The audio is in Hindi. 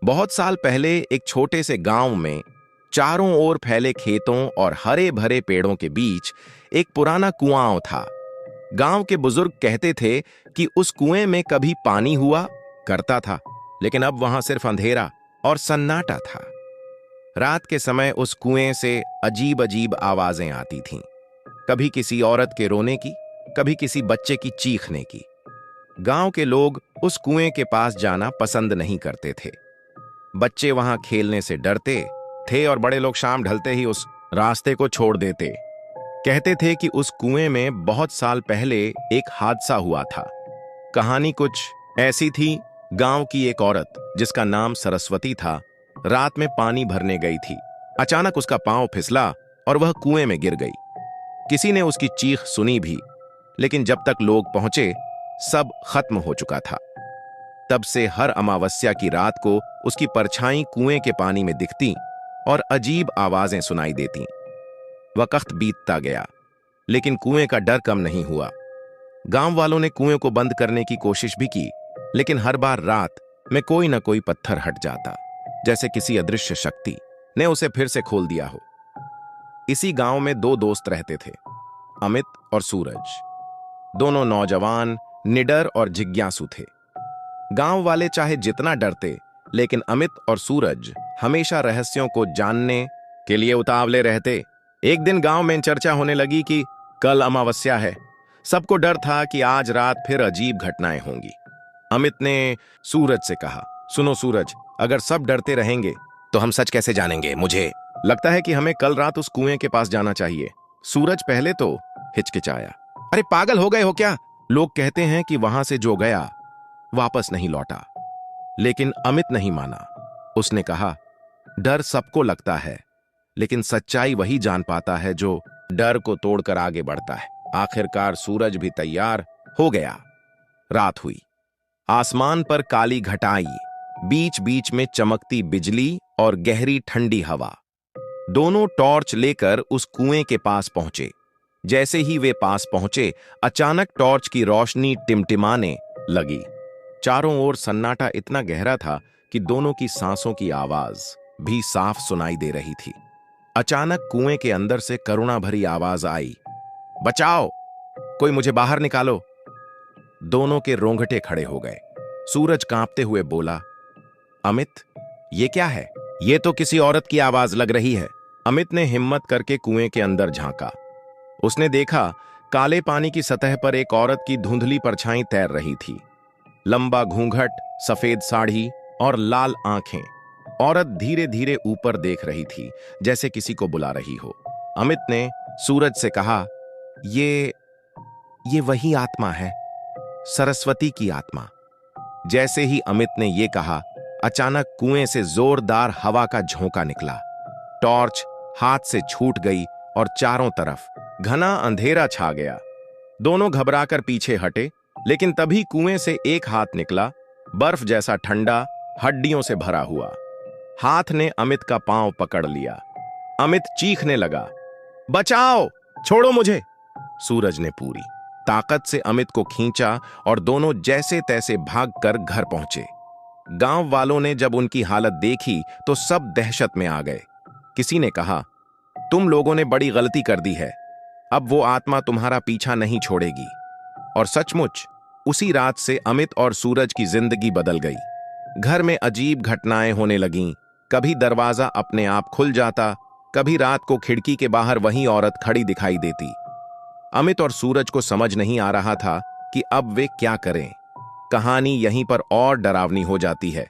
बहुत साल पहले एक छोटे से गांव में चारों ओर फैले खेतों और हरे भरे पेड़ों के बीच एक पुराना कुआं था। गांव के बुजुर्ग कहते थे कि उस कुएं में कभी पानी हुआ करता था, लेकिन अब वहां सिर्फ अंधेरा और सन्नाटा था। रात के समय उस कुएं से अजीब अजीब आवाजें आती थीं, कभी किसी औरत के रोने की, कभी किसी बच्चे की चीखने की। गांव के लोग उस कुएं के पास जाना पसंद नहीं करते थे। बच्चे वहां खेलने से डरते थे और बड़े लोग शाम ढलते ही उस रास्ते को छोड़ देते। कहते थे कि उस कुएं में बहुत साल पहले एक हादसा हुआ था। कहानी कुछ ऐसी थी। गांव की एक औरत जिसका नाम सरस्वती था, रात में पानी भरने गई थी। अचानक उसका पांव फिसला और वह कुएं में गिर गई। किसी ने उसकी चीख सुनी भी, लेकिन जब तक लोग पहुंचे सब खत्म हो चुका था। तब से हर अमावस्या की रात को उसकी परछाई कुएं के पानी में दिखती और अजीब आवाजें सुनाई देती। वक्त बीतता गया, लेकिन कुएं का डर कम नहीं हुआ। गांव वालों ने कुएं को बंद करने की कोशिश भी की, लेकिन हर बार रात में कोई न कोई पत्थर हट जाता, जैसे किसी अदृश्य शक्ति ने उसे फिर से खोल दिया हो। इसी गांव में दो दोस्त रहते थे, अमित और सूरज। दोनों नौजवान, निडर और जिज्ञासु थे। गांव वाले चाहे जितना डरते, लेकिन अमित और सूरज हमेशा रहस्यों को जानने के लिए उतावले रहते। एक दिन गांव में चर्चा होने लगी कि कल अमावस्या है। सबको डर था कि आज रात फिर अजीब घटनाएं होंगी। अमित ने सूरज से कहा, सुनो सूरज, अगर सब डरते रहेंगे तो हम सच कैसे जानेंगे? मुझे लगता है कि हमें कल रात उस कुएं के पास जाना चाहिए। सूरज पहले तो हिचकिचाया। अरे पागल हो गए हो क्या? लोग कहते हैं कि वहां से जो गया वापस नहीं लौटा। लेकिन अमित नहीं माना। उसने कहा, डर सबको लगता है, लेकिन सच्चाई वही जान पाता है जो डर को तोड़कर आगे बढ़ता है। आखिरकार सूरज भी तैयार हो गया। रात हुई। आसमान पर काली घटाई, बीच बीच में चमकती बिजली और गहरी ठंडी हवा। दोनों टॉर्च लेकर उस कुएं के पास पहुंचे। जैसे ही वे पास पहुंचे, अचानक टॉर्च की रोशनी टिमटिमाने लगी। चारों ओर सन्नाटा इतना गहरा था कि दोनों की सांसों की आवाज भी साफ सुनाई दे रही थी। अचानक कुएं के अंदर से करुणा भरी आवाज आई, बचाओ, कोई मुझे बाहर निकालो। दोनों के रोंगटे खड़े हो गए। सूरज कांपते हुए बोला, अमित, ये क्या है? ये तो किसी औरत की आवाज लग रही है। अमित ने हिम्मत करके कुएं के अंदर झांका। उसने देखा, काले पानी की सतह पर एक औरत की धुंधली परछाई तैर रही थी। लंबा घूंघट, सफेद साड़ी और लाल आंखें। औरत धीरे धीरे ऊपर देख रही थी, जैसे किसी को बुला रही हो। अमित ने सूरज से कहा, ये वही आत्मा है, सरस्वती की आत्मा। जैसे ही अमित ने यह कहा, अचानक कुएं से जोरदार हवा का झोंका निकला। टॉर्च हाथ से छूट गई और चारों तरफ घना अंधेरा छा गया। दोनों घबराकर पीछे हटे, लेकिन तभी कुएं से एक हाथ निकला, बर्फ जैसा ठंडा, हड्डियों से भरा हुआ। हाथ ने अमित का पांव पकड़ लिया। अमित चीखने लगा, बचाओ, छोड़ो मुझे। सूरज ने पूरी ताकत से अमित को खींचा और दोनों जैसे तैसे भागकर घर पहुंचे। गांव वालों ने जब उनकी हालत देखी तो सब दहशत में आ गए। किसी ने कहा, तुम लोगों ने बड़ी गलती कर दी है, अब वो आत्मा तुम्हारा पीछा नहीं छोड़ेगी। और सचमुच उसी रात से अमित और सूरज की जिंदगी बदल गई। घर में अजीब घटनाएं होने लगीं। कभी दरवाजा अपने आप खुल जाता, कभी रात को खिड़की के बाहर वही औरत खड़ी दिखाई देती। अमित और सूरज को समझ नहीं आ रहा था कि अब वे क्या करें। कहानी यहीं पर और डरावनी हो जाती है।